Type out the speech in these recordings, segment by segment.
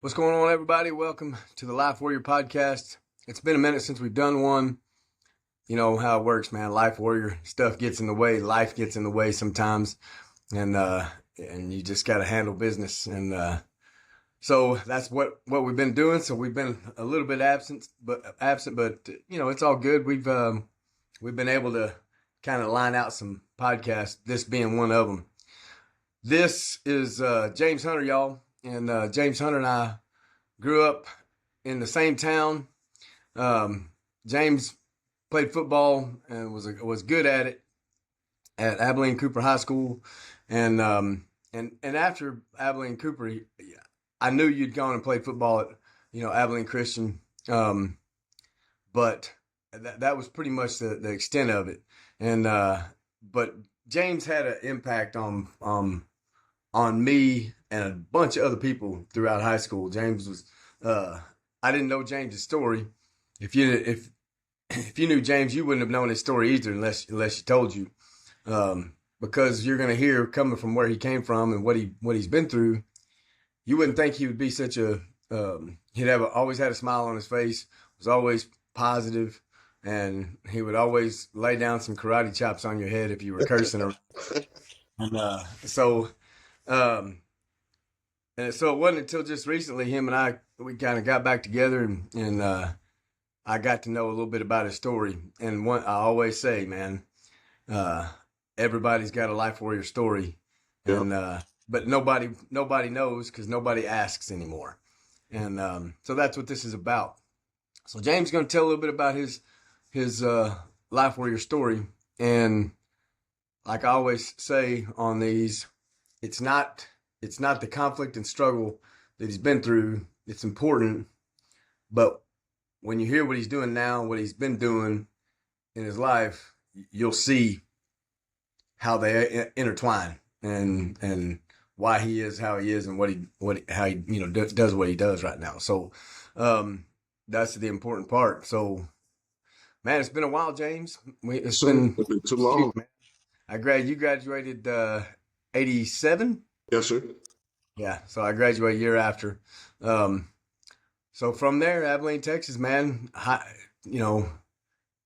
What's going on, everybody? Welcome to the Life Warrior podcast. It's been a minute since we've done one. You know how it works, man. Life Warrior stuff gets in the way. Life gets in the way sometimes, and you just got to handle business. So that's what we've been doing. So we've been a little bit absent, but it's all good. We've been able to kind of line out some podcasts. This being one of them. This is James Hunter, y'all. And James Hunter and I grew up in the same town. James played football and was good at it at Abilene Cooper High School. And after Abilene Cooper, I knew you'd gone and played football at Abilene Christian. But that was pretty much the extent of it. But James had an impact on me and a bunch of other people throughout high school. James was, I didn't know James's story. If you knew James, you wouldn't have known his story either unless he told you. Because you're going to hear coming from where he came from and what he's been through. You wouldn't think he would be such a, he'd always had a smile on his face, was always positive, and he would always lay down some karate chops on your head if you were cursing or, and so, and so it wasn't until just recently we kind of got back together and I got to know a little bit about his story. And I always say, man, everybody's got a life warrior story, Yeah. and but nobody knows because nobody asks anymore. And so that's what this is about. So James is going to tell a little bit about his life warrior story. And like I always say on these, it's not the conflict and struggle that he's been through. It's important, but when you hear what he's doing now, what he's been doing in his life, you'll see how they intertwine and why he is how he is and how he does what he does right now. So that's the important part. So man, it's been a while, James. It's been Too long. man. You graduated 87. Yes, sir. Yeah, so I graduated a year after. So from there, Abilene, Texas, man,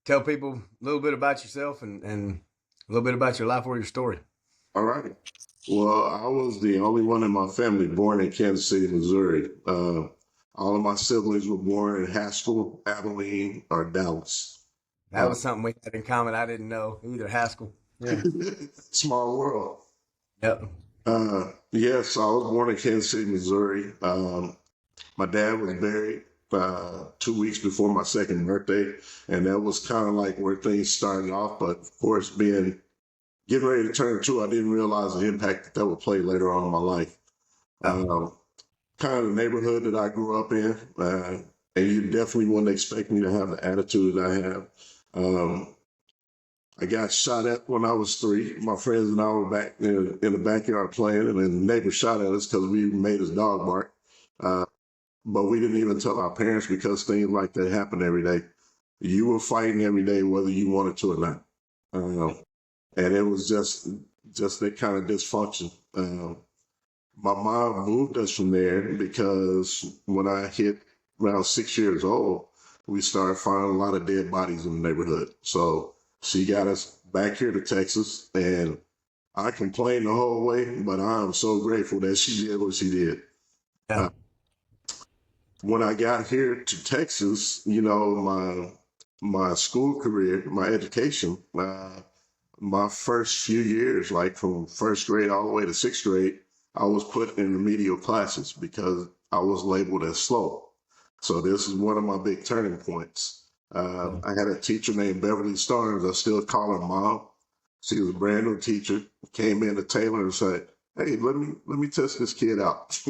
tell people a little bit about yourself and a little bit about your life or your story. All right. Well, I was the only one in my family born in Kansas City, Missouri. All of my siblings were born in Haskell, Abilene, or Dallas. That was something we had in common. I didn't know either. Haskell. Yeah. Small world. Yep. Yes, I was born in Kansas City, Missouri. My dad was buried 2 weeks before my second birthday, and that was kind of like where things started off. But of course, getting ready to turn two, I didn't realize the impact that would play later on in my life. Kind of the neighborhood that I grew up in, and you definitely wouldn't expect me to have the attitude that I have. I got shot at when I was 3. My friends and I were back in the backyard playing, and then the neighbor shot at us because we made his dog bark. But we didn't even tell our parents because things like that happen every day. You were fighting every day whether you wanted to or not. And it was just that kind of dysfunction. My mom moved us from there because when I hit around 6 years old, we started finding a lot of dead bodies in the neighborhood. So she got us back here to Texas, and I complained the whole way, but I'm so grateful that she did what she did. Yeah. When I got here to Texas, my school career, my education, my first few years, like from first grade all the way to sixth grade, I was put in remedial classes because I was labeled as slow. So this is one of my big turning points. I had a teacher named Beverly Starnes. I still call her mom. She was a brand new teacher. Came in to Taylor and said, "Hey, let me test this kid out."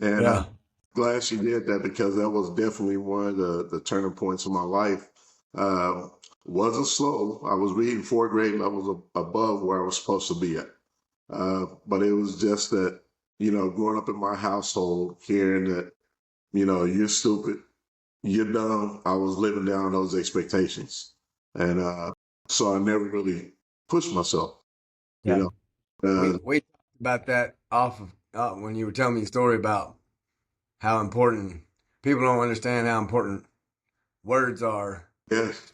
And Yeah. glad she did that because that was definitely one of the turning points of my life. Wasn't slow. I was reading 4th grade levels above where I was supposed to be at. But it was just that, growing up in my household, hearing that, you're stupid, you're dumb. I was living down those expectations. And so I never really pushed myself, Yeah. you know. We talked about that off of when you were telling me the story about how important people don't understand how important words are, Yes,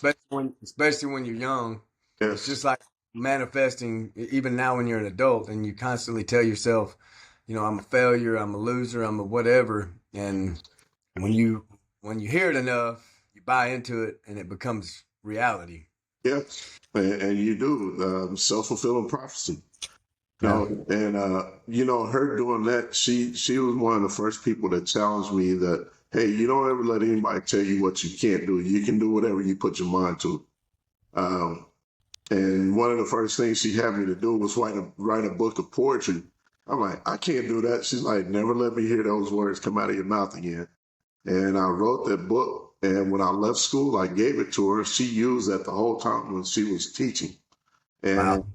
especially when you're young. It's yes, just like manifesting even now when you're an adult and you constantly tell yourself, I'm a failure, I'm a loser, I'm a whatever. And when you when you hear it enough, you buy into it and it becomes reality. yes. And you do self-fulfilling prophecy. Yeah. And her doing that, she was one of the first people that challenged me that, hey, you don't ever let anybody tell you what you can't do. You can do whatever you put your mind to. Um, and one of the first things she had me to do was write a book of poetry. I'm like, I can't do that. She's like, never let me hear those words come out of your mouth again. And I wrote that book. And when I left school, I gave it to her. She used that the whole time when she was teaching. And, Wow.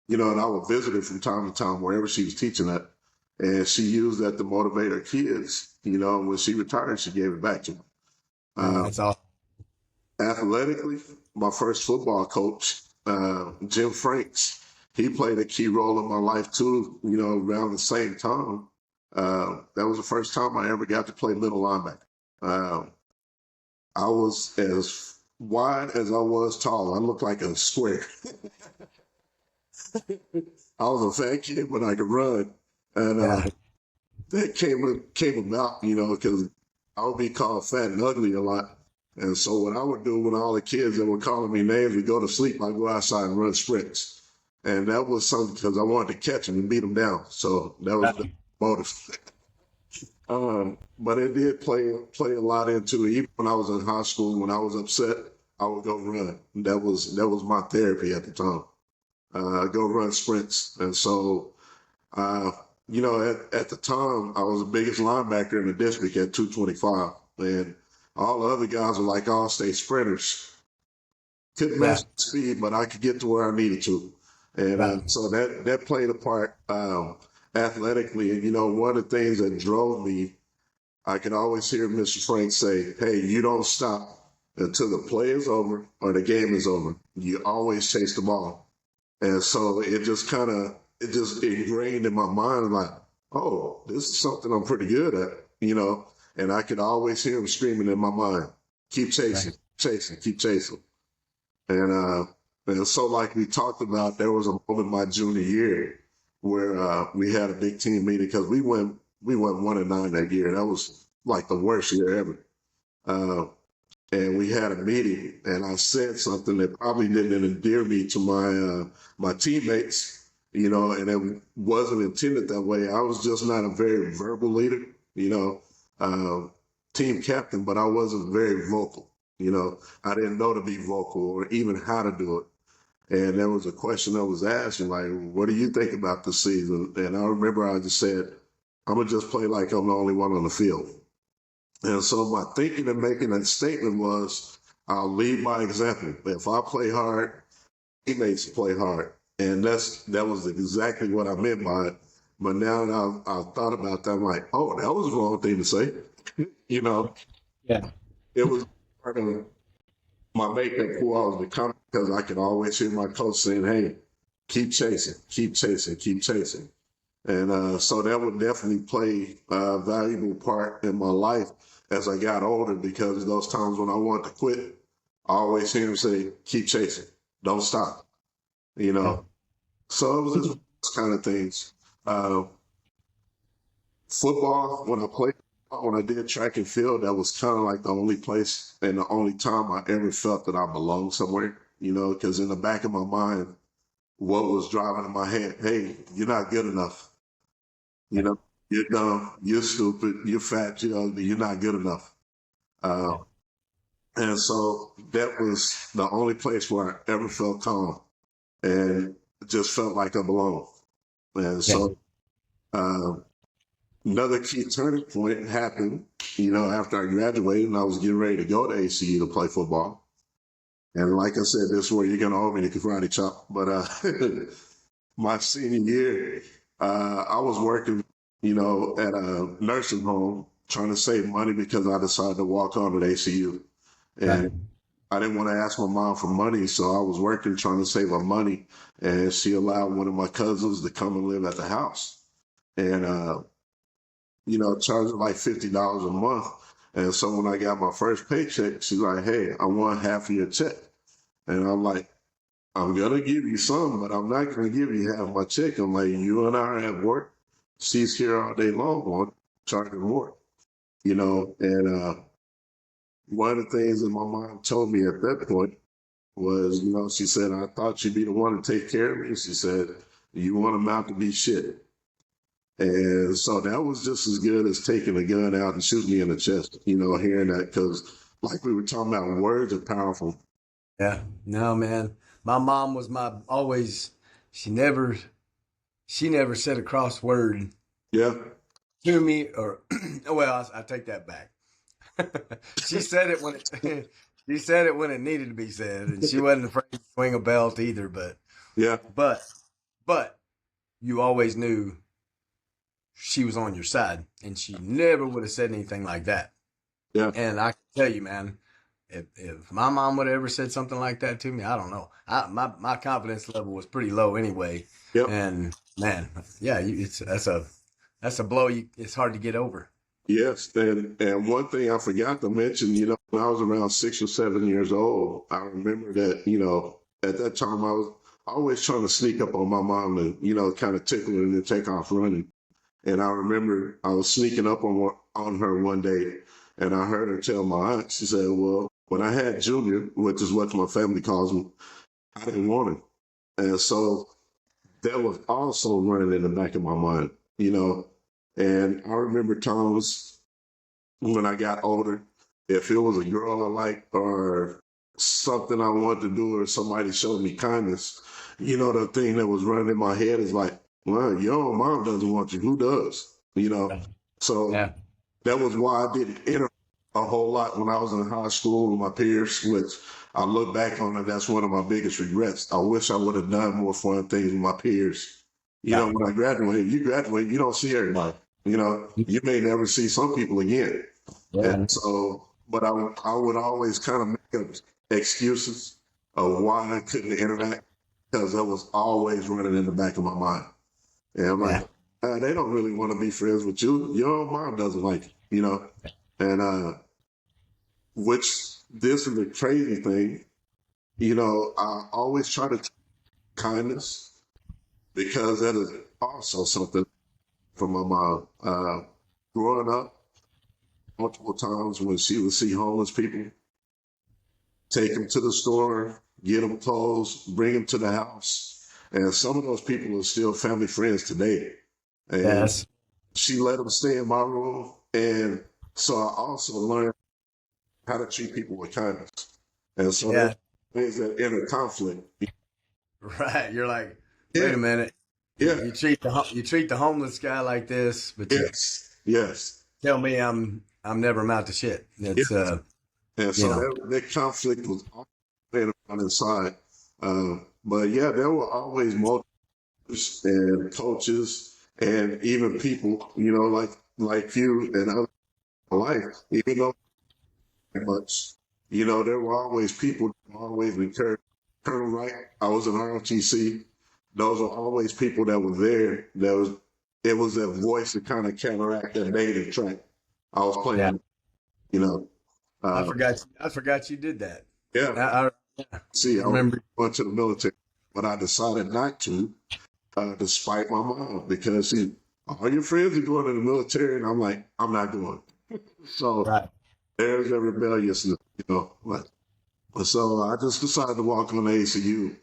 and I would visit her from time to time wherever she was teaching at. And she used that to motivate her kids. When she retired, she gave it back to me. Man, Uh, that's all. Athletically, my first football coach, Jim Franks, he played a key role in my life too, around the same time. That was the first time I ever got to play middle linebacker. Uh, I was as wide as I was tall. I looked like a square. I was a fat kid, but I could run. And Yeah. that came about, because I would be called fat and ugly a lot. And so what I would do when all the kids that were calling me names would go to sleep, I'd go outside and run sprints. And that was something because I wanted to catch them and beat them down. So that was the motive. But it did play a lot into it. Even when I was in high school, when I was upset, I would go run. That was my therapy at the time. Go run sprints. And so uh, at the time, I was the biggest linebacker in the district at 225. And all the other guys were like all state sprinters. Couldn't Yeah. match the speed, but I could get to where I needed to. And Right. so that played a part athletically. And, one of the things that drove me, I could always hear Mr. Frank say, hey, you don't stop until the play is over or the game is over. You always chase the ball. And so it just ingrained in my mind, like, oh, this is something I'm pretty good at. And I could always hear him screaming in my mind, keep chasing, Right. chasing, keep chasing. And so like we talked about, there was a moment my junior year where we had a big team meeting because we went 1-9 that year. That was like the worst year ever. Uh, and we had a meeting, and I said something that probably didn't endear me to my teammates, and it wasn't intended that way. I was just not a very verbal leader, uh, team captain, but I wasn't very vocal. I didn't know to be vocal or even how to do it. And there was a question that was asked, and like, what do you think about this season? And I remember I just said, I'm gonna just play like I'm the only one on the field. And so my thinking and making that statement was, I'll lead by example. If I play hard, teammates play hard. And that was exactly what I meant by it. But now that I've thought about that, I'm like, oh, that was the wrong thing to say. you know, Yeah. it was part of my makeup who I was becoming because I could always hear my coach saying, hey, keep chasing, keep chasing, keep chasing. And so that would definitely play a valuable part in my life as I got older because those times when I wanted to quit, I always hear him say, keep chasing, don't stop, you Yeah. know. So it was just kind of things. Uh, Football, when I did track and field, that was kind of like the only place and the only time I ever felt that I belonged somewhere, because in the back of my mind, what was driving in my head, hey, you're not good enough. You Right. know, you're dumb, you're stupid, you're fat, you're ugly, you're not good enough. Uh, Yeah. and so that was the only place where I ever felt calm and just felt like I belonged. And Yeah. so uh, another key turning point happened, after I graduated and I was getting ready to go to ACU to play football. And like I said, this is where you're going to owe me the karate chop. But my senior year, I was working, at a nursing home trying to save money because I decided to walk on at ACU. Right. And I didn't want to ask my mom for money, so I was working trying to save her money. And she allowed one of my cousins to come and live at the house. And charging like $50 a month. And so when I got my first paycheck, she's like, "Hey, I want half of your check." And I'm like, "I'm gonna give you some, but I'm not gonna give you half my check." I'm like, "You and I are at work. She's here all day long on charging more, And one of the things that my mom told me at that point was, she said, "I thought you'd be the one to take care of me." She said, "You want him out to be shit." And so that was just as good as taking a gun out and shooting me in the chest, hearing that, because like we were talking about, words are powerful. Yeah. No, man. My mom was my always. She never. She never said a cross word Yeah. to me, or well, I take that back. She said it when it. She said it when it needed to be said, and she wasn't afraid to swing a belt either. Yeah. But, but you always knew she was on your side, and she never would have said anything like that. Yeah. And I can tell you, man, if my mom would have ever said something like that to me, I don't know. My confidence level was pretty low anyway, Yep. and man, yeah, that's a blow. It's hard to get over. Yes. And one thing I forgot to mention, when I was around 6 or 7 years old, I remember that, at that time I was always trying to sneak up on my mom and, kind of tickle her and then take off running. And I remember I was sneaking up on her one day, and I heard her tell my aunt. She said, "Well, when I had Junior, which is what my family calls him, I didn't want him." And so that was also running in the back of my mind. And I remember times when I got older, if it was a girl I liked or something I wanted to do or somebody showed me kindness, the thing that was running in my head is like, "Well, your mom doesn't want you. Who does?" So Yeah, that was why I didn't enter a whole lot when I was in high school with my peers, which I look back on it, that's one of my biggest regrets. I wish I would have done more fun things with my peers. yeah, When I graduate, you don't see everybody. You may never see some people again. And yeah, so, but I would always kind of make up excuses of why I couldn't interact because that was always running in the back of my mind. And I'm like, yeah, they don't really want to be friends with you. Your mom doesn't like you. And which this is the crazy thing, I always try to kindness because that is also something from my mom. Growing up, multiple times when she would see homeless people, take them to the store, get them clothes, bring them to the house. And some of those people are still family friends today. And yes, she let them stay in my room. And so I also learned how to treat people with kindness. And so there's yeah. things that enter conflict. Right. You're like, wait Yeah, a minute. yeah, You treat the homeless guy like this, but you yes, yes. tell me I'm never amount to shit. Yeah. It's And you so know, that conflict was always on inside. But yeah, there were always motives and coaches and even people, like you and other life, even though much, there were always people that were always encouraged. Colonel Wright, I was in ROTC. Those are always people that were there. It was that voice to kind of counteract that negative track I was yeah. playing, you know. Uh, I forgot you did that. yeah, I see, I was remember. going to the military, but I decided not to, despite my mom, because all your friends are going to the military, and I'm like, I'm not going. So Right. there's that rebelliousness, so I just decided to walk on ACU.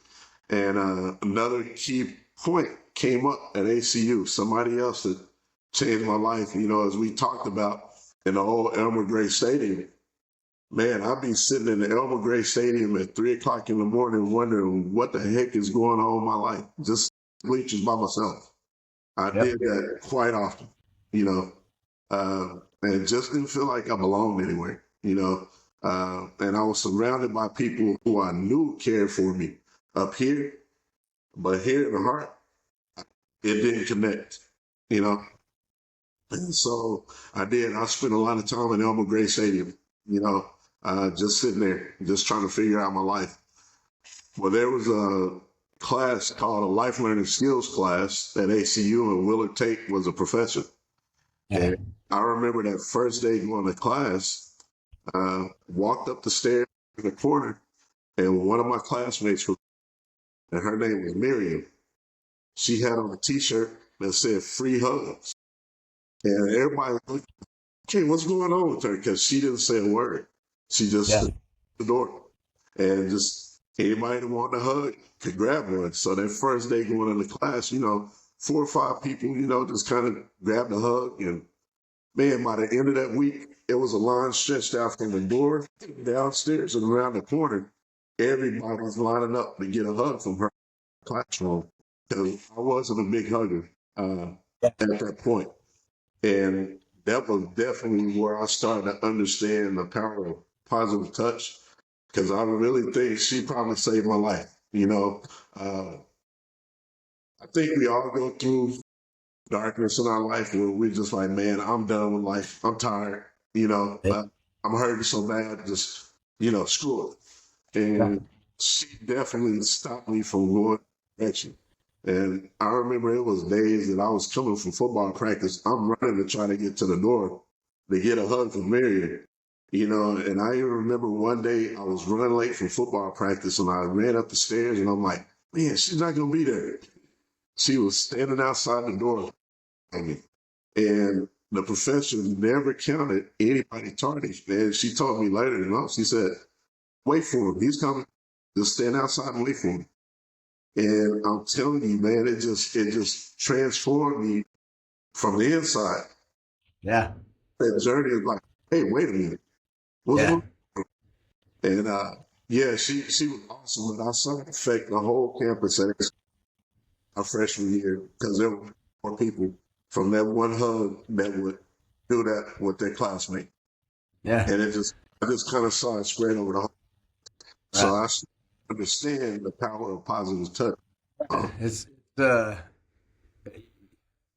And another key point came up at ACU. Somebody else that changed my life, as we talked about in the old Elmer Gray Stadium. Man, I'd be sitting in the Elmer Gray Stadium at 3 o'clock in the morning wondering what the heck is going on in my life. Just bleachers by myself. I Yep. did that quite often, and just didn't feel like I belonged anywhere. And I was surrounded by people who I knew cared for me up here, but here in the heart, it didn't connect, you know. And so I did. I spent a lot of time in Elmer Gray Stadium, just sitting there, just trying to figure out my life. Well, there was a class called a Life Learning Skills class at ACU, and Willard Tate was a professor. Yeah. I remember that first day going to class, walked up the stairs in the corner, and one of my classmates, and her name was Miriam, she had on a T-shirt that said "Free Hugs," and everybody was like, "Okay, what's going on with her?" Because she didn't say a word. She just Yeah. stood at the door, and just anybody that wanted a hug could grab one. So that first day going into class, 4 or 5 people, just kind of grabbed a hug, and man, by the end of that week, it was a line stretched out from the door downstairs and around the corner. Everybody was lining up to get a hug from her classroom because I wasn't a big hugger at that point. And that was definitely where I started to understand the power of positive touch because I really think she probably saved my life. I think we all go through darkness in our life where we're just like, man, I'm done with life. I'm tired. I'm hurting so bad. Just, screw it. Yeah. And she definitely stopped me from going that direction. And I remember it was days that I was coming from football practice. I'm running to try to get to the door to get a hug from Marion. And I even remember one day I was running late from football practice and I ran up the stairs and I'm like, man, she's not gonna be there. She was standing outside the door at me. And the professor never counted anybody tardy. And she told me later, she said, wait for him. He's coming. Just stand outside and wait for him. And I'm telling you, man, it just transformed me from the inside. Yeah. That journey is like, hey, wait a minute. What's Yeah. going on? And yeah, she was awesome. And I saw it affect the whole campus at our freshman year because there were more people from that one hug that would do that with their classmate. Yeah. And I just kind of saw it spread over the whole. So Right. I understand the power of positive touch. Um, It's the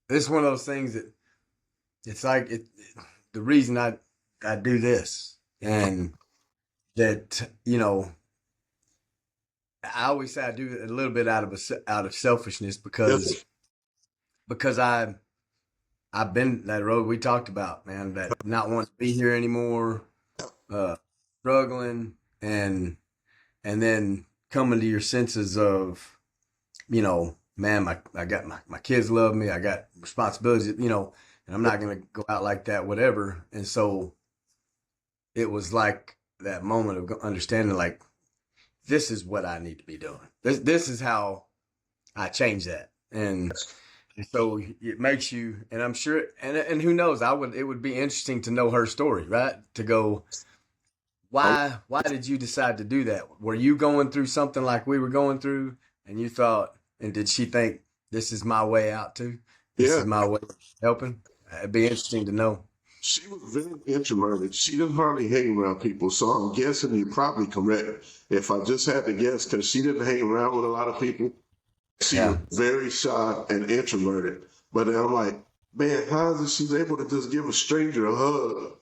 it's one of those things that it's like the reason I do this and that I always say I do it a little bit out of selfishness yes, because I've been that road we talked about, man, that not wanting to be here anymore, uh, struggling and then coming to your senses of, man, I got my kids love me, I got responsibilities, and I'm not gonna go out like that, whatever. And so it was like that moment of understanding, like, this is what I need to be doing. This is how I change that. And so it makes you, and I'm sure, and who knows, it would be interesting to know her story, right? To go, why did you decide to do that? Were you going through something like we were going through and you thought, and did she think this is my way out too? This yeah. is my way of helping? It'd be interesting to know. She was very introverted. She didn't hardly hang around people. So I'm guessing you're probably correct. If I just had to guess, because she didn't hang around with a lot of people, she was Yeah. very shy and introverted. But then I'm like, man, how is it she's able to just give a stranger a hug,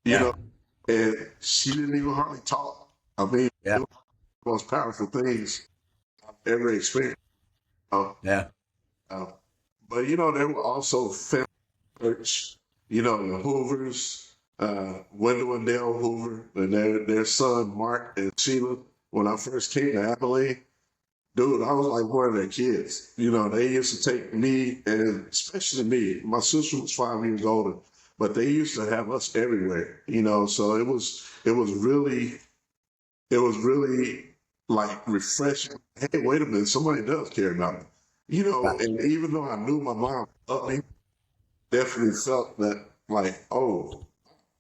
you Yeah. know? And she didn't even hardly talk. I mean, it Yeah. was the most powerful things I've ever experienced. Uh, Yeah. uh, but, there were also family church, the Hoovers, Wendell and Dale Hoover, and their son, Mark and Sheila. When I first came to Abilene, dude, I was like one of their kids. They used to take me, and especially me. My sister was 5 years older, but they used to have us everywhere. So it was really like refreshing. Hey, wait a minute, somebody does care about me. Right. And even though I knew my mom loved me, definitely felt that like, oh,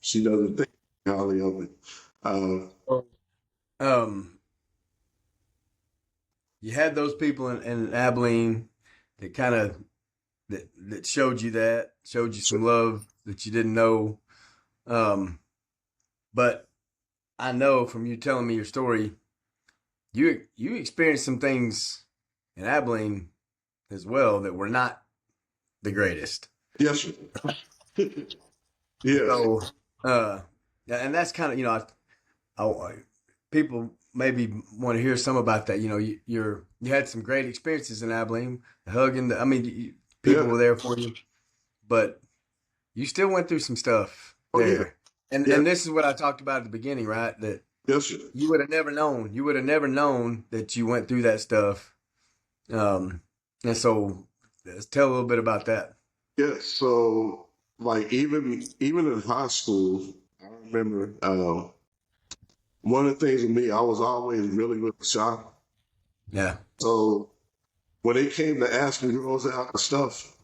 she doesn't think highly of it. Uh, Um, you had those people in Abilene that kind of that showed you so, some love that you didn't know. Um, but I know from you telling me your story, you experienced some things in Abilene as well that were not the greatest. yes, sir. Yes, So, uh, and that's kind of people maybe want to hear some about that. You had some great experiences in Abilene, hugging. I mean, people yeah, were there for you, but you still went through some stuff Oh yeah, there. And yeah, and this is what I talked about at the beginning, right? That yes, sir. you would have never known. You would have never known that you went through that stuff. And so let's tell a little bit about that. Yes. So like even in high school, I remember one of the things with me, I was always really, really shy. Yeah. So when it came to asking girls out and stuff,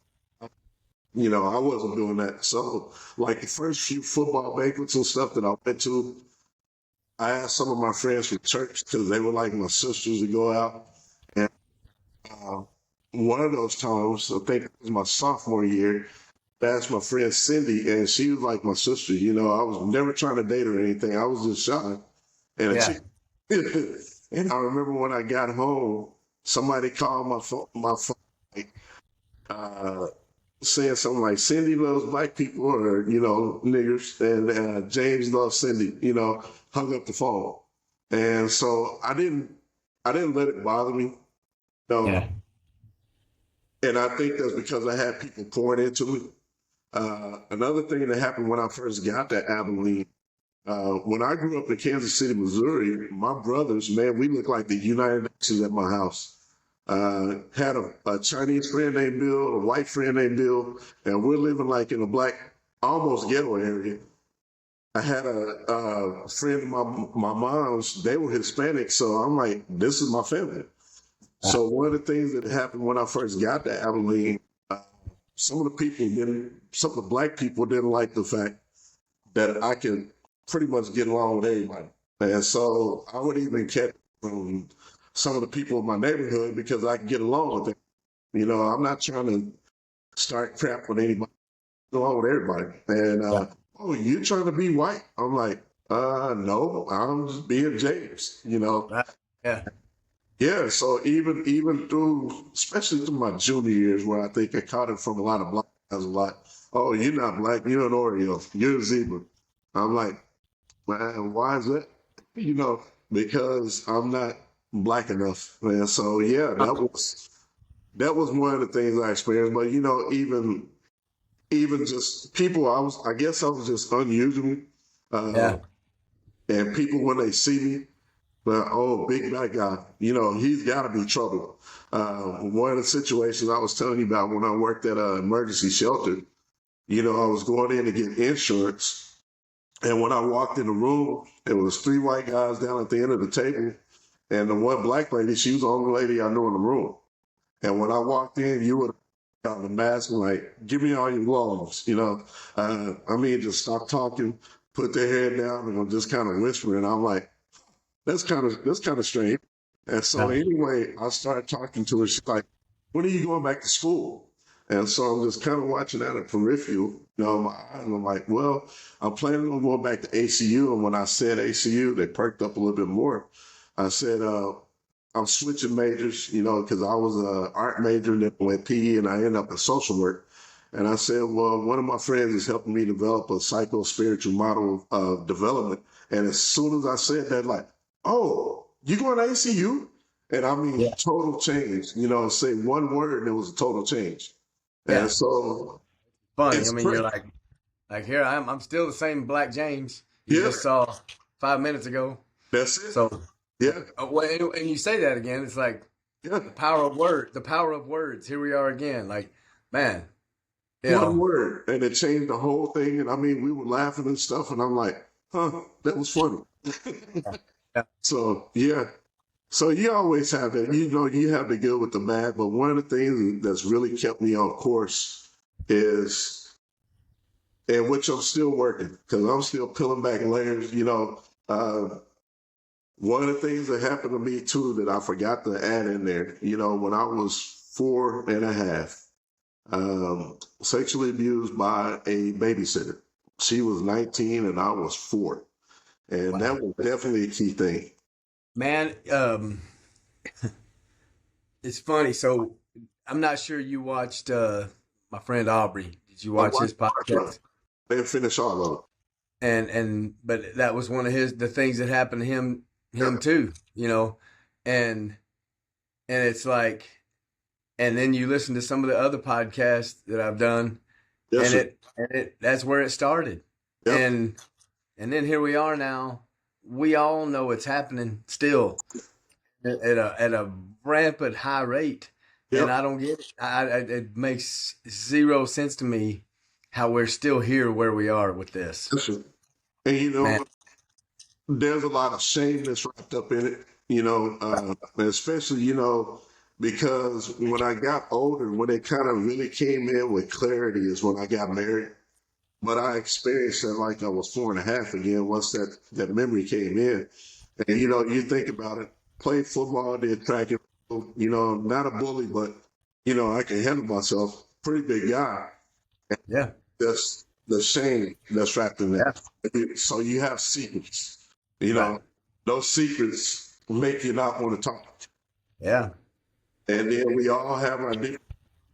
I wasn't doing that. So like the first few football banquets and stuff that I went to, I asked some of my friends from church because they were like my sisters to go out. And uh, one of those times, I think it was my sophomore year, I asked my friend Cindy, and she was like my sister. I was never trying to date her or anything. I was just shy. And a Yeah. chick, and I remember when I got home, somebody called my phone, like, uh, saying something like Cindy loves black people or niggers, and James loves Cindy. Hung up the phone, and so I didn't let it bother me. Yeah. No, and I think that's because I had people pouring into me. Another thing that happened when I first got to Abilene, when I grew up in Kansas City, Missouri, my brothers, man, we looked like the United Nations at my house. Had a Chinese friend named Bill, a white friend named Bill, and we're living like in a black, almost ghetto area. I had a friend of my mom's, they were Hispanic, so I'm like, this is my family. Ah, So one of the things that happened when I first got to Abilene, some of the black people didn't like the fact that I could pretty much get along with everybody. And so I would even catch from some of the people in my neighborhood because I could get along with them. I'm not trying to start crap with anybody, get along with everybody. And, yeah. oh, you trying to be white? I'm like, no, I'm just being James. Right. Yeah. Yeah, so even through, especially through my junior years, where I think I caught it from a lot of black guys a lot. Oh, you're not black, you're an Oreo, you're a zebra. I'm like, man, why is that? You know, because I'm not black enough, man. So yeah, that was one of the things I experienced. But even just people, I guess I was just unusual, uh, Yeah. and people when they see me. But oh, big black guy, he's got to be trouble. One of the situations I was telling you about when I worked at an emergency shelter, I was going in to get insurance, and when I walked in the room, there was three white guys down at the end of the table, and the one black lady, she was the only lady I knew in the room. And when I walked in, you would have got the mask and like, give me all your belongings. Just stop talking, put their head down, and I'm just kind of whispering. I'm like, that's kind of strange. And so Yeah. anyway, I started talking to her. She's like, "When are you going back to school?" And so I'm just kind of watching that at peripheral, my eye, and I'm like, "Well, I'm planning on going back to ACU." And when I said ACU, they perked up a little bit more. I said, "I'm switching majors, because I was a art major and then went PE, and I ended up in social work." And I said, well, one of my friends is helping me develop a psycho-spiritual model of development. And as soon as I said that, like, oh, you going to ACU? And I mean, Yeah. total change, say one word and it was a total change. And Yeah. so Funny. I it's mean, you're great. like here I am. I'm still the same Black James you Yeah, just saw 5 minutes ago. that's it. So, Yeah, and you say that again. It's like yeah. the power of word. The power of words. Here we are again. Like, man, you One know. word. And it changed the whole thing. And I mean, we were laughing and stuff. And I'm like, huh, that was funny. Yeah. So, yeah. So you always have it. You have the good with the bad. But one of the things that's really kept me on course is, and which I'm still working because I'm still peeling back layers. Uh, one of the things that happened to me too that I forgot to add in there. When I was 4.5, sexually abused by a babysitter. She was 19 and I was 4, and Wow. that was definitely a key thing. Man, it's funny. So I'm not sure you watched my friend Aubrey. Did you I watch his watched podcast? they finish all of And but that was one of the things that happened to him it. too, and it's like, and then you listen to some of the other podcasts that I've done, Yes, sir. And it that's where it started. Yep. And then here we are now. We all know it's happening still at a rampant high rate, and Yep. I don't get it. It makes zero sense to me how we're still here where we are with this. Yes, sir. And Man, there's a lot of shame that's wrapped up in it, especially, because when I got older, when it kind of really came in with clarity is when I got married. But I experienced that like I was 4.5 again once that memory came in. And, you think about it, played football, did track and field, not a bully, but, I can handle myself, pretty big guy. yeah, That's the shame that's wrapped in yeah, that. So you have secrets, right, those secrets make you not want to talk. yeah, And then we all have our different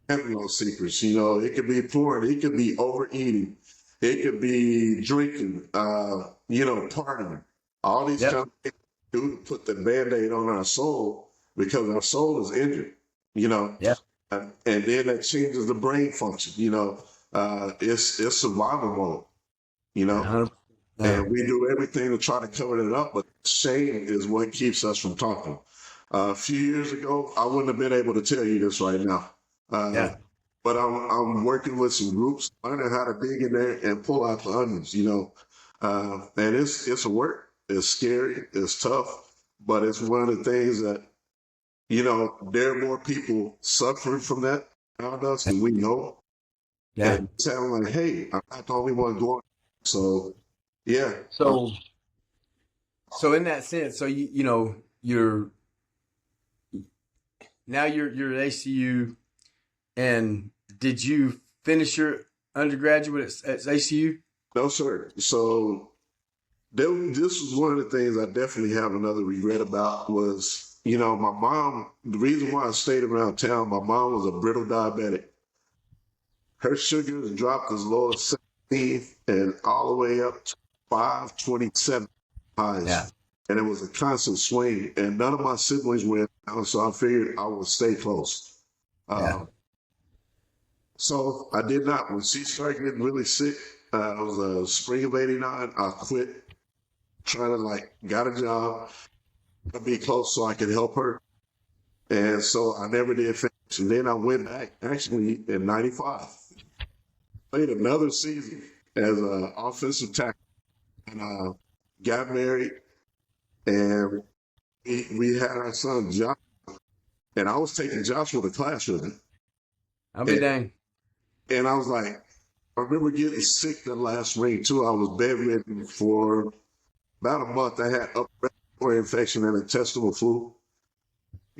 having those secrets. It could be porn, it could be overeating, it could be drinking, partying. All these yep, kind of things do to put the band-aid on our soul because our soul is injured, you know. yeah, And then that changes the brain function, it's survival mode, you know. 100%. Yeah, And we do everything to try to cover it up, but shame is what keeps us from talking. A few years ago, I wouldn't have been able to tell you this right now. Uh, yeah. but I'm working with some groups, learning how to dig in there and pull out the onions, and it's a work. It's scary. It's tough, but it's one of the things that, there are more people suffering from that around us than we know. Yeah. And sound like, hey, I'm not the only one going. So, yeah, So in that sense, so you're now you're at ACU, and did you finish your undergraduate at ACU? no, sir. So this was one of the things I definitely have another regret about was, my mom, the reason why I stayed around town, my mom was a brittle diabetic. Her sugars dropped as low as 17 and all the way up to 527 Yeah, highs. And it was a constant swing. And none of my siblings went down, so I figured I would stay close. yeah, Um, so I did not. When she started getting really sick, it was a spring of '89. I quit trying to got a job to be close so I could help her. And so I never did finish. And then I went back actually in '95, played another season as an offensive tackle, and got married. And we had our son Josh, and I was taking Joshua to class with him. I'll be And, dang. and I was like, I remember getting sick the last spring too. I was bedridden for about a month. I had upper respiratory infection and intestinal flu.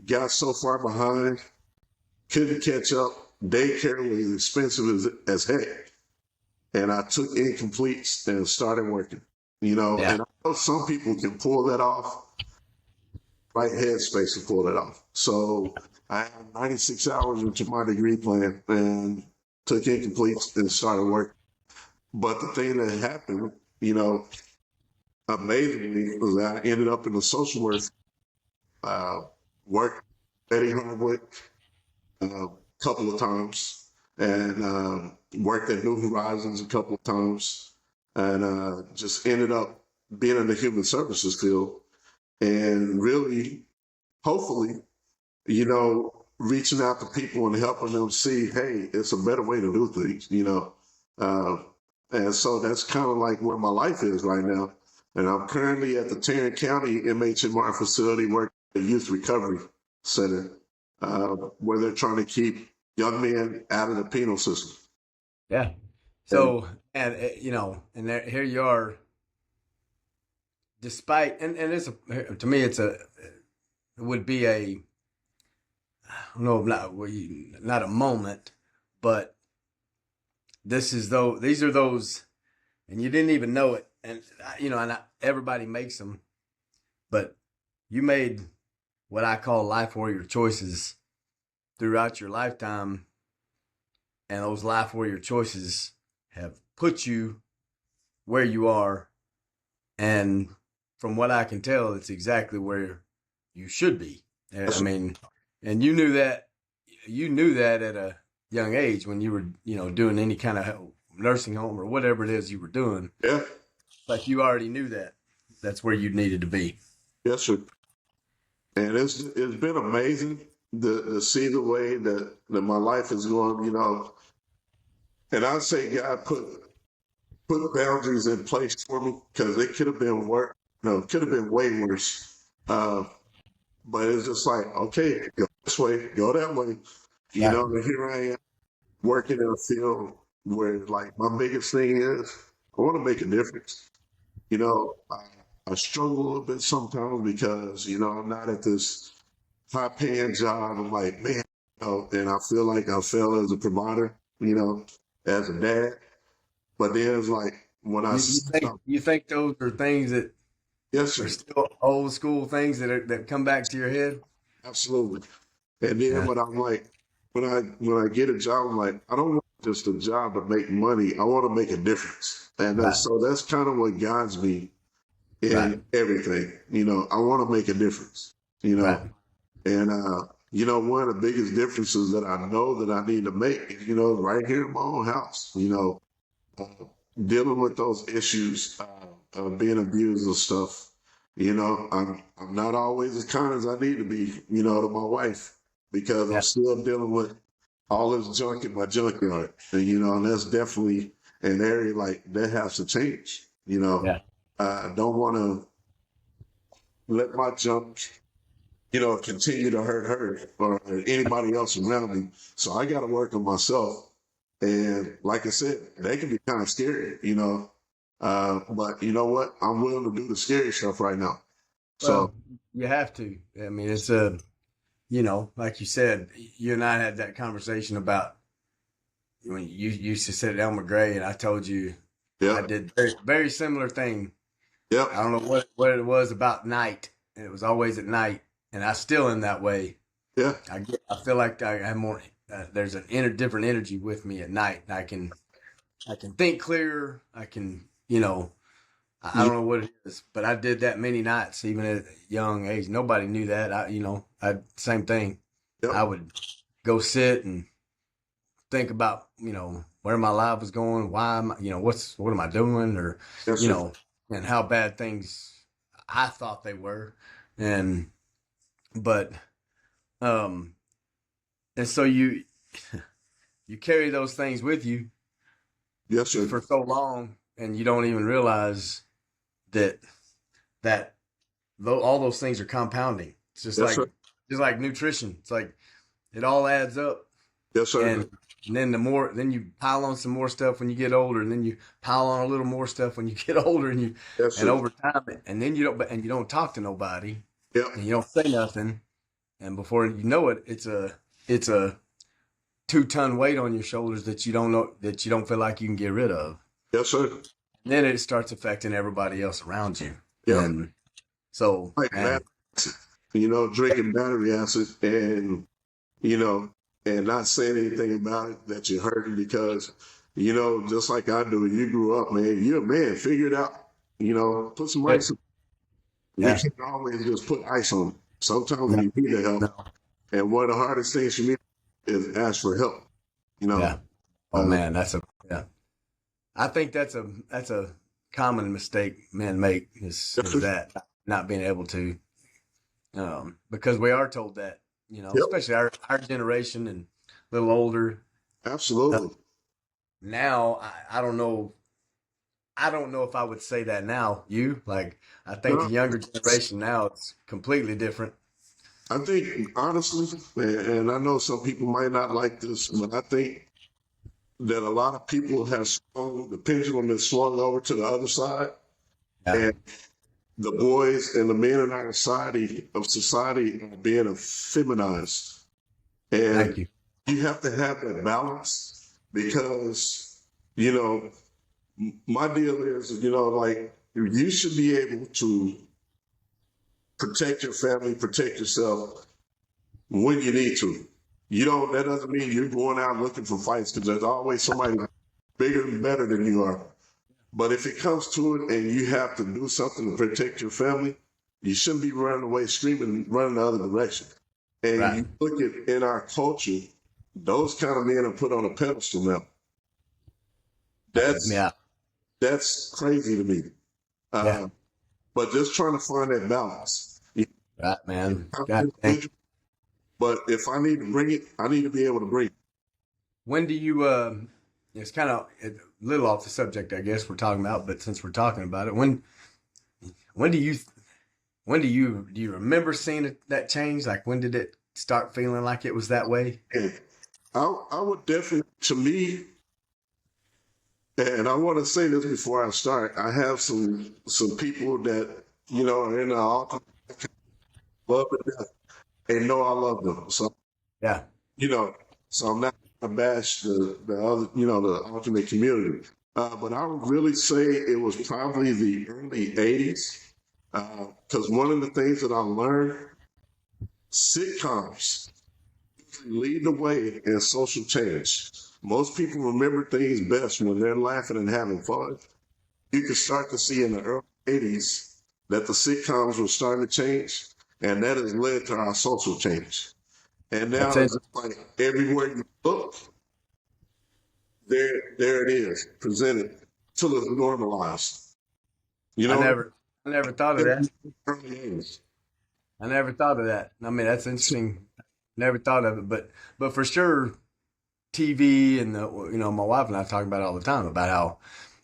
Got so far behind, couldn't catch up. Daycare was expensive as heck. And I took incompletes and started working, Yeah, and I know some people can pull that off, right headspace to pull that off. So I had 96 hours into my degree plan and took incompletes and started working. But the thing that happened, amazingly, was that I ended up in the social work, uh, work Betty Hardwick a couple of times, and worked at New Horizons a couple of times, and just ended up being in the human services field and really, hopefully, reaching out to people and helping them see, hey, it's a better way to do things. Uh, and so that's kind of like where my life is right now. And I'm currently at the Tarrant County MHMR facility working at a youth recovery center, where they're trying to keep young men out of the penal system. yeah. And So, and and here you are, despite, and it's to me, it would be a, I don't know, not a moment, but these are those, and you didn't even know it, and everybody makes them, but you made what I call life warrior choices throughout your lifetime, and those life warrior choices have put you where you are, and from what I can tell, it's exactly where you should be. I mean, and you knew that at a young age when you were, doing any kind of nursing home or whatever it is you were doing. Yeah. Like you already knew that that's where you needed to be. Yes, sir. And it's been amazing to see the way that my life is going, And I say God put boundaries in place for me because it could have been worse. No, it could have been way worse. But it's just like, okay, go this way, go that way. Right. And here I am working in a field where like my biggest thing is I want to make a difference. I struggle a little bit sometimes because, I'm not at this high paying job. I'm like, man, and I feel like I fail as a provider, as a dad. But then it's like when I You, you see think something, you think those are things that yes, are sir, still old school things that come back to your head? absolutely. And then Yeah. when I'm like, when I get a job, I'm like, I don't want just a job to make money. I want to make a difference. And Right. so that's kind of what guides me Right. in everything. I want to make a difference, Right. and, one of the biggest differences that I know that I need to make is, right here in my own house, uh, dealing with those issues of being abused and stuff. I'm not always as kind as I need to be, to my wife because I'm Yeah. still dealing with all this junk in my junkyard. And that's definitely an area like that has to change. Yeah. I don't want to let my junk, continue to hurt her or anybody else around me. So I got to work on myself. And like I said, they can be kind of scary. But you know what? I'm willing to do the scary stuff right now. So, Well, you have to. I mean, it's like you said, you and I had that conversation about when you used to sit at Elmer Gray, and I told you I yeah, did very, very similar thing. yeah, I don't know what it was about night. And it was always at night, and I still am that way. yeah, I feel like I have more. There's an different energy with me at night. I can think clearer. I can I yeah, don't know what it is, but I did that many nights, even at a young age. Nobody knew that. Same thing. yeah, I would go sit and think about, where my life was going, why am I, what am I doing, or, yes, you sir. know, and how bad things I thought they were, and but um, and so you carry those things with you Yes, sir. for so long, and you don't even realize that that though all those things are compounding. It's Yes, sir. just like nutrition. It's like it all adds up, Yes, sir. and then then you pile on some more stuff when you get older, and then you pile on a little more stuff when you get older, Yes, and sir. over time, and then you don't talk to nobody, Yeah, and you don't say nothing, and before you know it, it's a 2-ton weight on your shoulders that you don't feel like you can get rid of. yes, sir. And then it starts affecting everybody else around you, Yeah, and so like battery man, acid, drinking battery acid you know, and not saying anything about it that you're hurting because, just like I do, you grew up, man, you're a man, figure it out, put some yeah, ice on. We yeah, can't always just put ice on. Sometimes no, we need the help. no, And one of the hardest things for me is ask for help, you know. yeah. Oh Uh, man, yeah. I think that's a common mistake men make is that not being able to, because we are told that, yep, especially our generation and a little older. Uh, absolutely. Now I don't know. I don't know if I would say that now. I think the No, younger generation now it's completely different. I think honestly, and I know some people might not like this, but I think that a lot of people have swung, the pendulum has swung over to the other side, Yeah. and the boys and the men in our society are being feminized, and Thank you. you have to have that balance because you know my deal is like you should be able to protect your family, protect yourself when you need to. That doesn't mean you're going out looking for fights because there's always somebody bigger and better than you are. But if it comes to it and you have to do something to protect your family, you shouldn't be running away screaming, running the other direction. And Right. you look at in our culture, those kind of men are put on a pedestal now. That's Yeah. that's crazy to me. Yeah. Uh, but just trying to find that balance. Right, man. I'm God dang. individual, but if I need to bring it, I need to be able to bring it. When do you, it's kind of a little off the subject, I guess we're talking about, but since we're talking about it, when do you, do you remember seeing that change? Like, when did it start feeling like it was that way? And I would definitely, to me, and I want to say this before I start. I have some people that are in the altar, love to death. They know I love them, so Yeah. you know, so I'm not gonna bash the other, the alternate community. But I would really say it was probably the early '80s, because one of the things that I learned, sitcoms lead the way in social change. Most people remember things best when they're laughing and having fun. You could start to see in the early '80s that the sitcoms were starting to change, and that has led to our social change. And That's now it. it's like everywhere you look, there it is, presented till it's normalized. You I know, never, I never thought of that. early '80s. I never thought of that. I mean, that's interesting. Never thought of it, but for sure, TV and my wife and I talk about it all the time about how,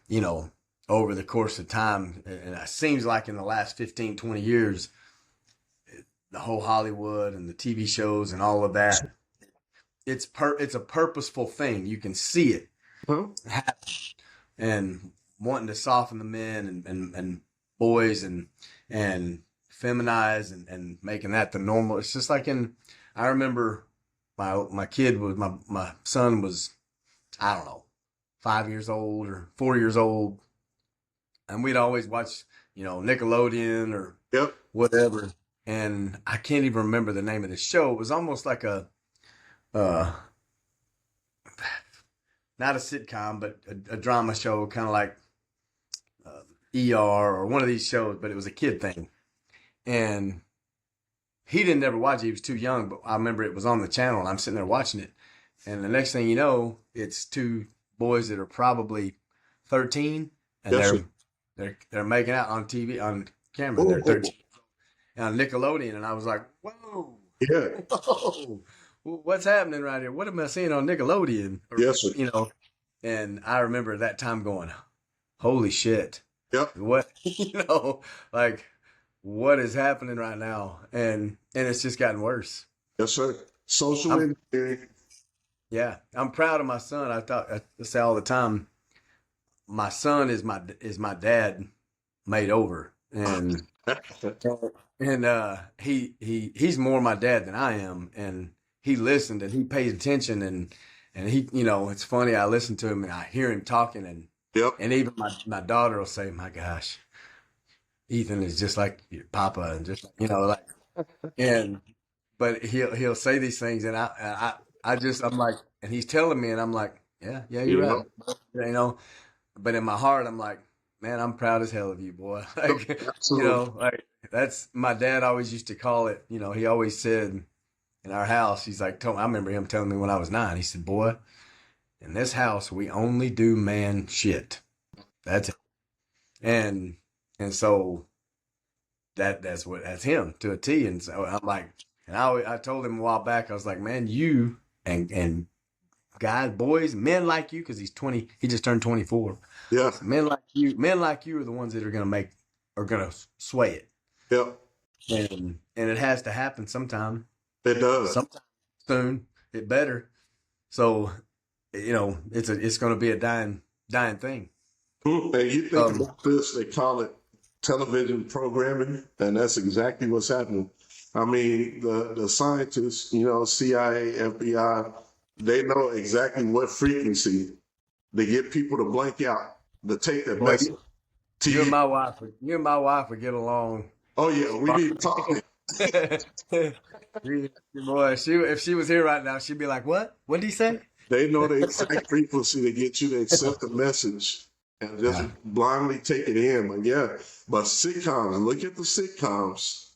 you know, over the course of time, and it seems like in the last 15, 20 years, the whole Hollywood and the TV shows and all of that, it's a purposeful thing. You can see it Huh? happen and wanting to soften the men and boys and feminize and making that the normal. It's just like I remember my kid was my son was, I don't know, 5 years old or 4 years old, and we'd always watch Nickelodeon or Yep. whatever, and I can't even remember the name of the show. It was almost like a uh not a sitcom, but a drama show, kind of like uh, ER or one of these shows, but it was a kid thing, and he didn't ever watch it. He was too young, but I remember it was on the channel, and I'm sitting there watching it, and the next thing you know, it's two boys that are probably 13, and Yes, sir. they're making out on TV on camera. Oh, They're oh, 13 on Nickelodeon, and I was like, whoa, yeah. whoa, what's happening right here? What am I seeing on Nickelodeon? Or, Yes, sir. and I remember that time going, holy shit, Yep. what, like what is happening right now? And it's just gotten worse. Yes, sir. Social I'm, engineering. yeah, I'm proud of my son. I say all the time, my son is my dad made over, and he's more my dad than I am, and he listened and he pays attention, and he, it's funny, I listen to him and I hear him talking, Yep. and even my daughter will say, my gosh, Ethan is just like your papa, and just like, and but he'll say these things, and I'm like, and he's telling me, and I'm like, yeah, you're right, Yep. you know but in my heart, I'm like, man, I'm proud as hell of you, boy. Yep. Like, Absolutely. like that's my dad always used to call it. He always said in our house, he's like, I remember him telling me when I was 9. He said, boy, in this house we only do man shit. That's it. And and so that's him to a T. And so I'm like, and I told him a while back, I was like, man, you and guys, boys, men like you, because he's 20, he just turned 24. Yeah. Men like you are the ones that are gonna sway it, Yep. and it has to happen It does. sometime soon. It better. So, it's gonna be a dying thing. And you think Um, about this, they call it television programming, and that's exactly what's happening. I mean, the scientists, CIA, FBI, they know exactly what frequency they get people to blank out to take that boy, message. you and TV. my wife would get along. Oh yeah, we need to talk. Boy, if she was here right now, she'd be like, "What? What did he say?" They know the exact frequency to get you to accept the message and just Yeah. blindly take it in. But yeah, but sitcoms, look at the sitcoms.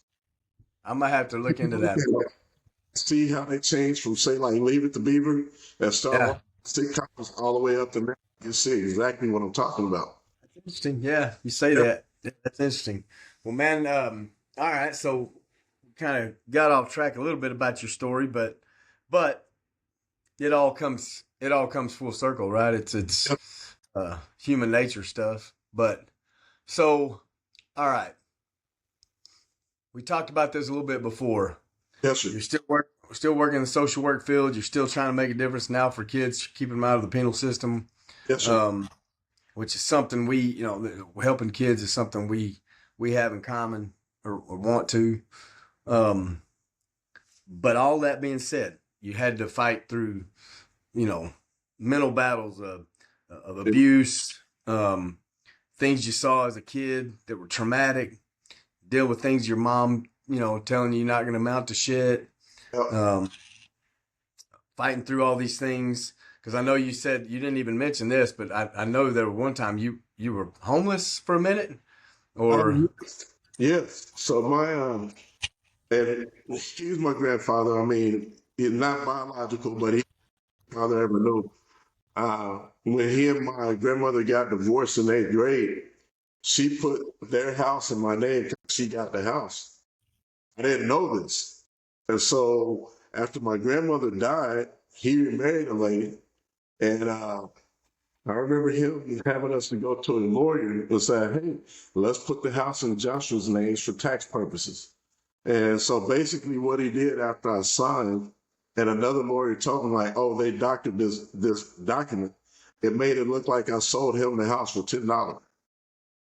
I might have to look into that. see how they changed from say like Leave It to Beaver and Star Yeah. Wars sitcoms all the way up to now. You see exactly what I'm talking about. That's interesting. Yeah, you say Yep. that. That's interesting. Well, man, all right. So kind of got off track a little bit about your story, but it all comes full circle, right? It's Yep. human nature stuff. But so, all right, we talked about this a little bit before. Yes, sir. You're still working in the social work field. You're still trying to make a difference now for kids, keeping them out of the penal system. Yes, sir. Um, which is something helping kids is something we have in common or want to. Um, but all that being said, you had to fight through, mental battles of abuse, things you saw as a kid that were traumatic, deal with things your mom, telling you you're not going to amount to shit, Yep. um, fighting through all these things. Because I know you said you didn't even mention this, but I know there was one time you were homeless for a minute, or Yes. So my and he's my grandfather. I mean, he's not biological, but he's my father ever knew. When he and my grandmother got divorced in eighth grade, she put their house in my name because she got the house. I didn't know this. And so after my grandmother died, he remarried a lady. And I remember him having us to go to a lawyer and say, hey, let's put the house in Joshua's names for tax purposes. And so basically what he did after I signed, and another lawyer told him like, oh, they doctored this document. It made it look like I sold him the house for $10.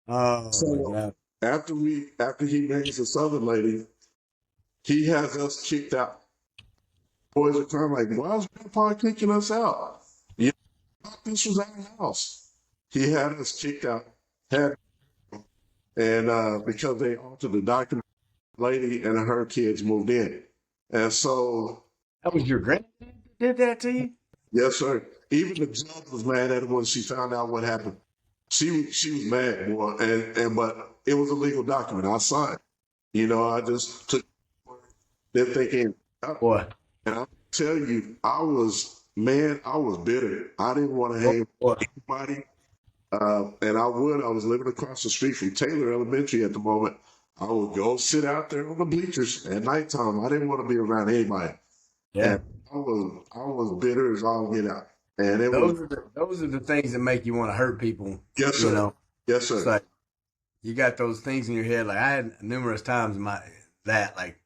oh my So god, after he marries this other lady, he has us kicked out. Boys are kind of like, why is Grandpa kicking us out? You thought this was our house. He had us kicked out, had and because they altered the document, lady and her kids moved in, and so that was your granddad that did that to you? yes, sir. Even the judge was mad at her when she found out what happened. She was mad, boy, and but it was a legal document. I signed. I just took them thinking, Boy, and I tell you, I was bitter. I didn't want to hang boy, with anybody. And I was living across the street from Taylor Elementary at the moment. I would go sit out there on the bleachers at nighttime. I didn't want to be around anybody. yeah. And I was bitter as all get out. And it was, Those are the things that make you want to hurt people. yes, You sir. know, Yes, it's sir. like you got those things in your head. Like I had numerous times in like,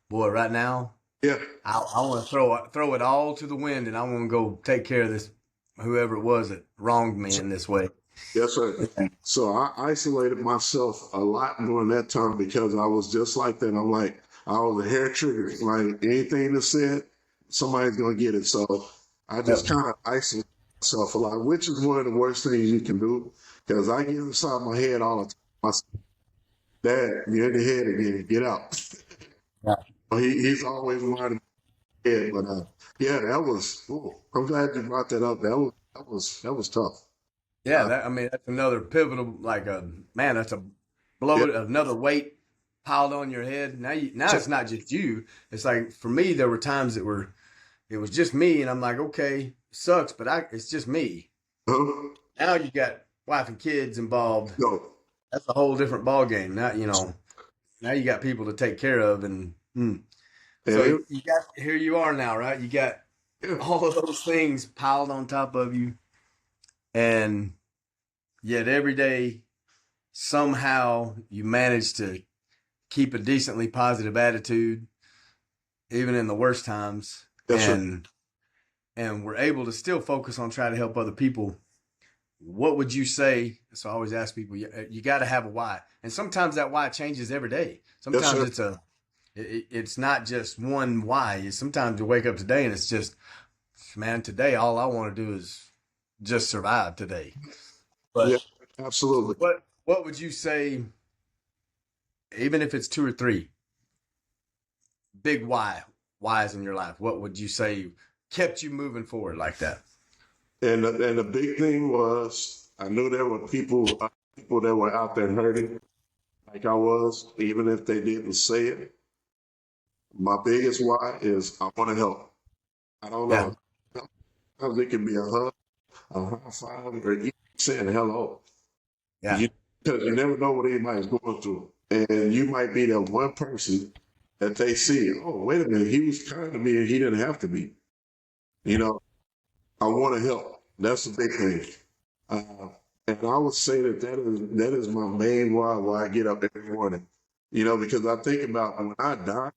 boy, right now Yeah. I want to throw it all to the wind, and I want to go take care of this whoever it was that wronged me in this way. Yes, sir. So I isolated myself a lot during that time because I was just like that. I'm like, I was a hair trigger. Like anything that's said, somebody's gonna get it. So I just Yep. kind of isolate myself a lot, which is one of the worst things you can do because I get inside my head all the time. I say, Dad, you're in the head again. Get out. Yeah. He's always reminding me of the head, but yeah, that was. Ooh, I'm glad you brought that up. That was tough. Yeah, Uh, I mean, that's another pivotal, like man, that's a yeah. another weight piled on your head. Now it's not just you. It's like for me, there were times it was just me, and I'm like, okay, it sucks, but it's just me. Huh? Now you got wife and kids involved. No. That's a whole different ball game. Now you got people to take care of, and And so it, you got here you are now, right? You got yeah. all of those things piled on top of you, and yet every day somehow you manage to keep a decently positive attitude, even in the worst times, Yes, sir. and we're able to still focus on trying to help other people. What would you say? So I always ask people, you got to have a why, and sometimes that why changes every day. Yes, Sometimes sir. it's not just one why. Sometimes you wake up today and it's just, man, today all I want to do is just survive today. Yeah, But absolutely. what would you say, even if it's two or three big whys in your life? What would you say kept you moving forward like that? And the big thing was I knew there were people that were out there hurting like I was, even if they didn't say it. My biggest why is I want to help. I don't Yeah. know. Sometimes it can be a hug, a high five, or even saying hello. Yeah. You because you never know what anybody's going through, and you might be that one person that they see. Oh, wait a minute, he was kind to me, and he didn't have to be. You Yeah. know, I want to help. That's the big thing. Uh, and I would say that is my main why I get up every morning. Because I think about when I die,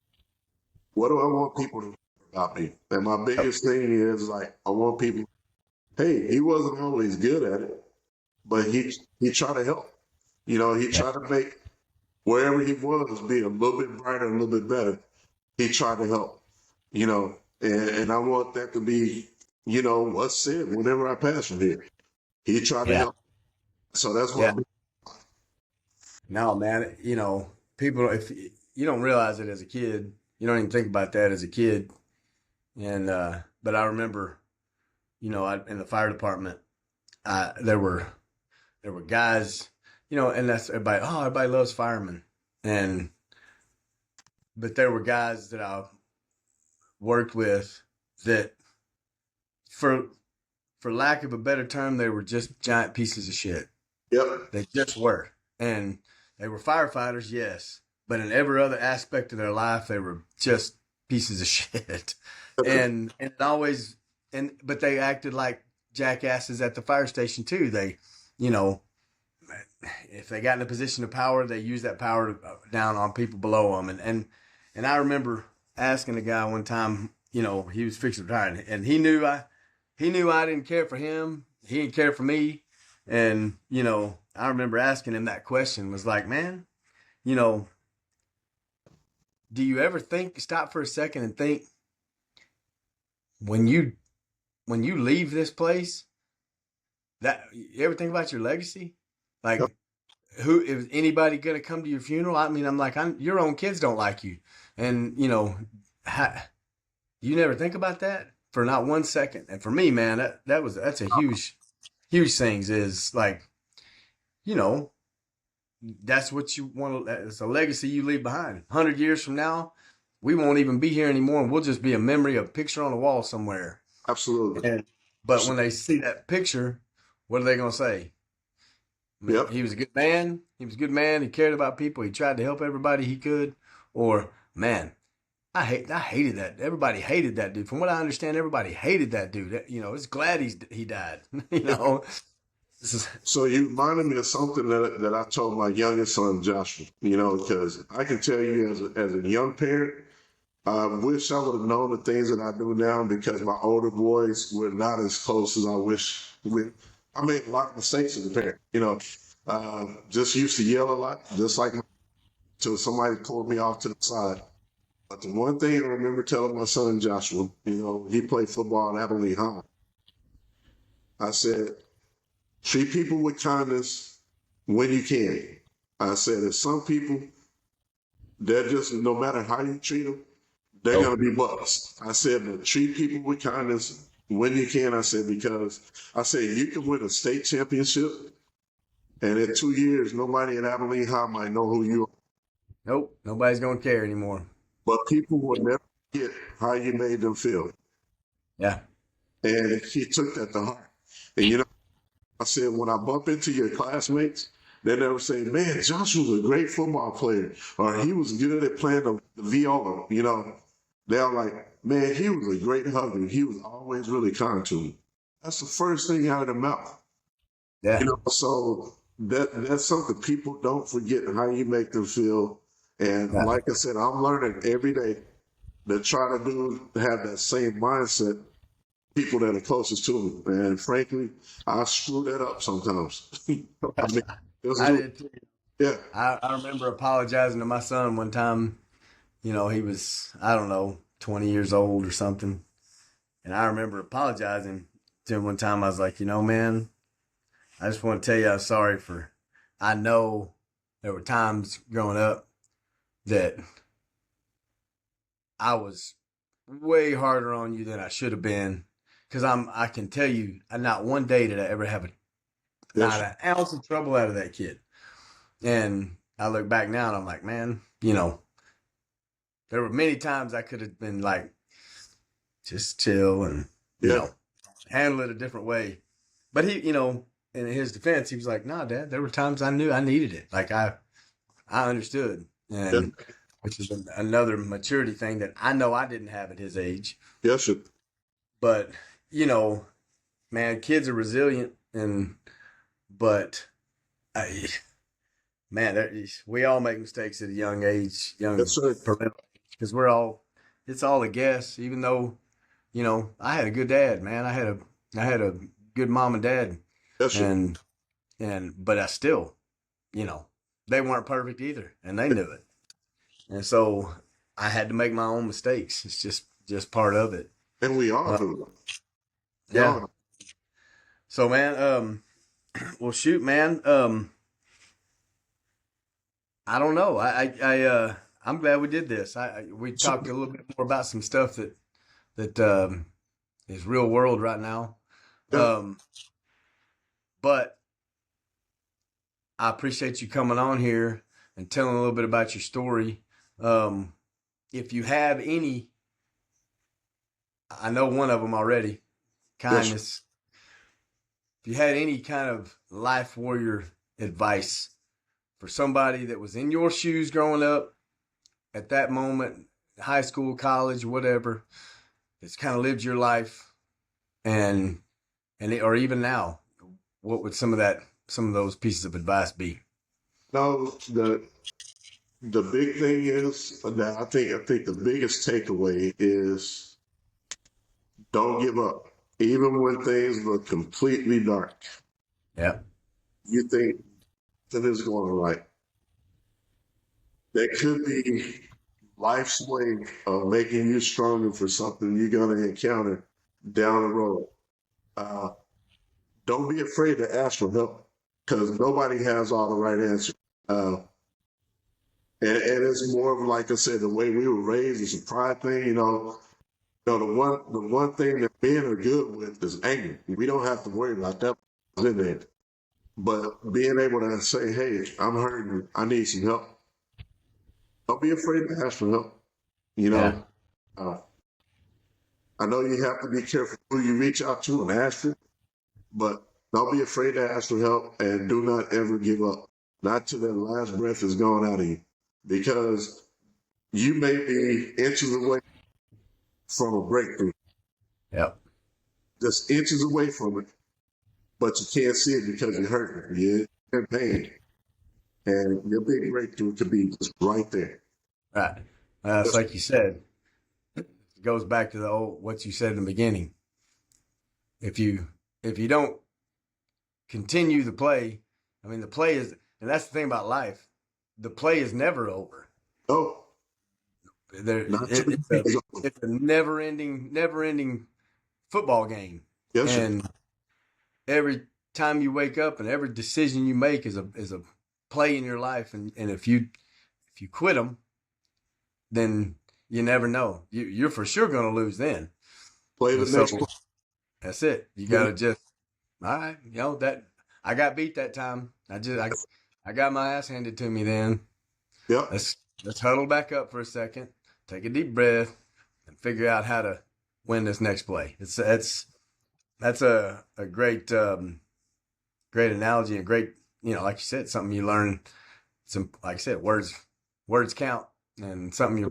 what do I want people to know about me? And my Yep. biggest thing is like I want people. Hey, he wasn't always good at it, but he tried to help. He Yeah. tried to make wherever he was be a little bit brighter, a little bit better. He tried to help. And I want that to be, what's said whenever I pass from here. He tried to Yeah. help. So that's Yeah. my No, man, people, if you don't realize it as a kid, you don't even think about that as a kid. And, but I remember, in the fire department, there were guys, and that's everybody, oh, everybody loves firemen. And, but there were guys that I worked with that for, for lack of a better term, they were just giant pieces of shit. yep. They just were. And they were firefighters, yes. But in every other aspect of their life, they were just pieces of shit. And it always but they acted like jackasses at the fire station too. They, you know, if they got in a position of power, they used that power down on people below them. And I remember asking a guy one time, he was fixing to retire, and he knew I didn't care for him. He didn't care for me. And, I remember asking him that question, was like, man, you know, do you ever stop for a second and think when you leave this place, that you ever think about your legacy? Yep. Like, who is anybody gonna come to your funeral? I mean, I'm like, your own kids don't like you, and you never think about that for not 1 second. And for me, man, that's a huge thing. Is like, you know, that's what you want. It's a legacy you leave behind. 100 years from now, we won't even be here anymore, and we'll just be a memory, a picture on a wall somewhere. Absolutely. And but when they see that picture, what are they gonna say? I mean, Yep. he was a good man. He was a good man. He cared about people. He tried to help everybody he could. Or, man, I hated that. Everybody hated that dude. From what I understand, everybody hated that dude. It's glad he died. This is So you reminded me of something that I told my youngest son Joshua. Because I can tell you as a young parent, I wish I would have known the things that I do now because my older boys were not as close as I wish. I made a lot of mistakes as a parent. Just used to yell a lot, just like till somebody pulled me off to the side. But the one thing I remember telling my son Joshua, he played football at Abilene High. I said, treat people with kindness when you can. I said, there's some people that just, no matter how you treat them, they're oh going to be bucks. I said, but treat people with kindness when you can. I said, because I said, you can win a state championship, and in 2 years, nobody at Abilene High might know who you are. nope, nobody's gonna care anymore. But people will never forget how you made them feel. Yeah, And he took that to heart. And I said, when I bump into your classmates, they never say, man, Josh was a great football player, or he was good at playing the viola. They're like, man, he was a great hugger. He was always really kind to me. That's the first thing out of the mouth. yeah, So that's something people don't forget how you make them feel. And yeah. like I said, I'm learning every day to try to have that same mindset people that are closest to me. And frankly, I screw that up sometimes. I mean, just I do did too. yeah, I remember apologizing to my son one time. He was, I don't know, 20 years old or something. And I remember apologizing to him one time. I was like, man, I just want to tell you I'm sorry I know there were times growing up that I was way harder on you than I should have been. Cause I can tell you, not one day did I ever have not yes, an ounce of trouble out of that kid. And I look back now and I'm like, man, there were many times I could have been like, just chill and, Yeah. handle it a different way. But he, in his defense, he was like, nah, Dad, there were times I knew I needed it. Like I understood. Yeah. And which is another maturity thing that I know I didn't have at his age. Yes, sir. But, man, kids are resilient but I, man, we all make mistakes at a young age, Yes, sir. because it's all a guess. Even though, I had a good dad, man. I had a good mom and dad, Yes, sir. but I still, they weren't perfect either, and they knew it, and so I had to make my own mistakes. It's just part of it. And we all do. Yeah. So, man, well, shoot, man. I don't know. I'm glad we did this. We talked a little bit more about some stuff that is real world right now. Yeah. But I appreciate you coming on here and telling a little bit about your story. If you have any, I know one of them already, kindness. If you had any kind of life warrior advice for somebody that was in your shoes growing up at that moment, high school, college, whatever, that's kind of lived your life or even now, what would some of those pieces of advice be? No, the big thing is that I think the biggest takeaway is don't give up. Even when things look completely dark, Yeah. you think that is going right. That could be life's way of making you stronger for something you're going to encounter down the road. Uh, don't be afraid to ask for help because nobody has all the right answers. And it's more of, like I said, the way we were raised is a pride thing. The one thing that men are good with is anger. We don't have to worry about that in there. But being able to say, "Hey, I'm hurting. I need some help." Don't be afraid to ask for help. You Yeah. know, uh, I know you have to be careful who you reach out to and ask for, but don't be afraid to ask for help and do not ever give up. Not till that last breath is gone out of you, because you may be inches away from a breakthrough, Yep. just inches away from it, but you can't see it because you're hurting. You're in pain. And your big breakthrough could be just right there. Right. It's like you said, it goes back to what you said in the beginning. If you don't continue the play, I mean, the play is, and that's the thing about life, the play is never over. Oh, It's a never ending football game. yes, sir. And every time you wake up and every decision you make is a play in your life. And if you quit them, then you never know. You're for sure going to lose then. Play the next play. That's it. You got to just, all right, that I got beat that time. I got my ass handed to me then. Yep. Let's huddle back up for a second, take a deep breath, and figure out how to win this next play. That's a great great analogy and great, like you said, something you learn. Some, like I said, words count, and something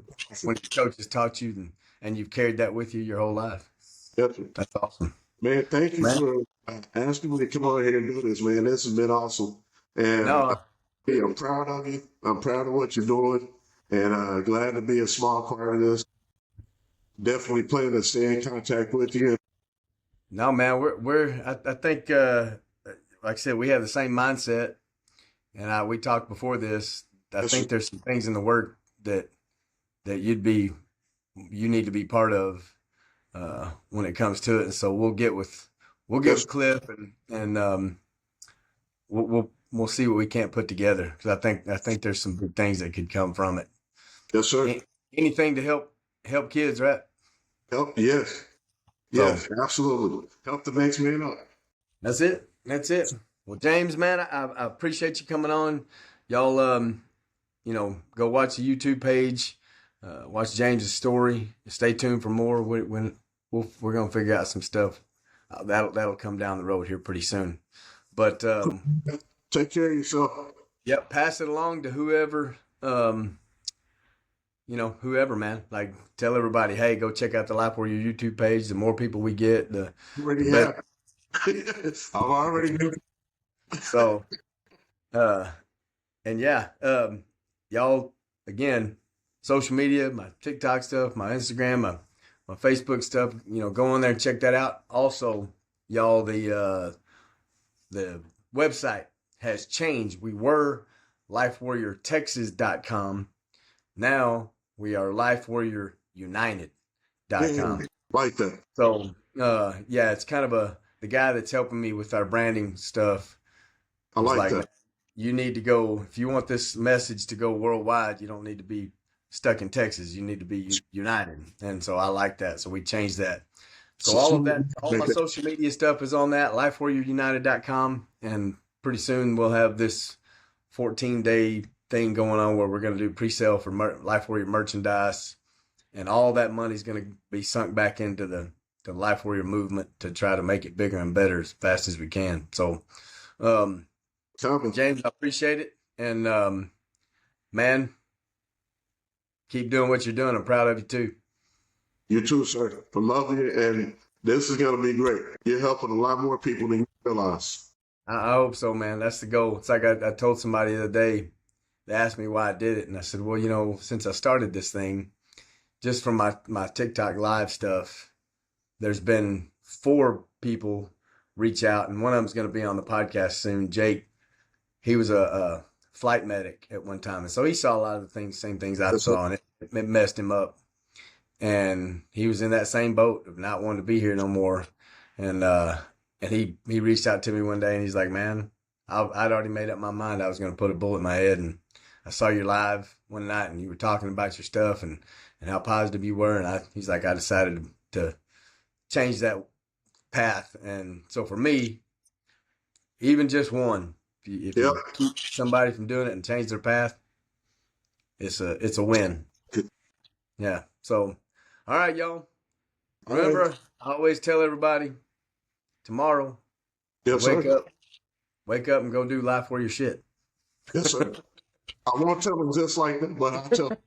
when your coaches taught you, and you've carried that with you your whole life. Yes, sir. That's awesome. Man, thank you for asking me to come on here and do this, man. This has been awesome. And No, I'm proud of you. I'm proud of what you're doing. And glad to be a small part of this. Definitely plan to stay in contact with you. no, man, I think, like I said, we have the same mindset, and we talked before this. I think there's some things in the work that you need to be part of when it comes to it. And so we'll get with Cliff and we'll see what we can't put together, because I think there's some good things that could come from it. Yes, sir. Anything to help kids, right? Help, yes. Yes, absolutely. Help the next man up. That's it. Well, James, man, I appreciate you coming on. Y'all, go watch the YouTube page. watch James's story. Stay tuned for more. We're gonna figure out some stuff that'll come down the road here pretty soon. But Take care of yourself. yep, pass it along to whoever. Whoever, man. Like, tell everybody, hey, go check out the Life Warrior YouTube page. The more people we get, the better. I'm already doing So, and yeah, y'all, again, social media, my TikTok stuff, my Instagram, my Facebook stuff, go on there and check that out. Also, y'all, the website has changed. We were lifewarriortexas.com. Now we are lifewarriorunited.com. like that. So, yeah, it's kind of the guy that's helping me with our branding stuff. I like that. Man, you need to go, if you want this message to go worldwide, you don't need to be stuck in Texas. You need to be united. And so I like that. So we changed that. So all of that, all my social media stuff is on that, lifewarriorunited.com. And pretty soon we'll have this 14-day thing going on where we're going to do pre-sale for Life Warrior merchandise. And all that money is going to be sunk back into the Life Warrior movement to try to make it bigger and better as fast as we can. So, James, I appreciate it. And, man, keep doing what you're doing. I'm proud of you too. You too, sir. I love you. And this is going to be great. You're helping a lot more people than you realize. I hope so, man. That's the goal. It's like I told somebody the other day, they asked me why I did it. And I said, well, since I started this thing, just from my TikTok live stuff, there's been 4 people reach out, and one of them's going to be on the podcast soon. Jake, he was a flight medic at one time, and so he saw a lot of the same things I saw, and it messed him up. And he was in that same boat of not wanting to be here no more. And he reached out to me one day, and he's like, man, I'd already made up my mind I was going to put a bullet in my head, and I saw you live one night, and you were talking about your stuff and how positive you were. And he's like, I decided to change that path. And so for me, even just one, if you keep somebody from doing it and change their path, it's a win. Yeah. So, all right, y'all. Remember, I always tell everybody, tomorrow, wake up and go do Life Warrior shit. Yes, sir. I won't tell them just like that, but I'll tell them.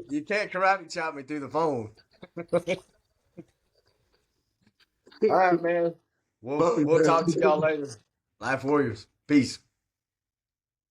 You can't karate chop me through the phone. All right, man. We'll talk to y'all later. Life Warriors. Peace.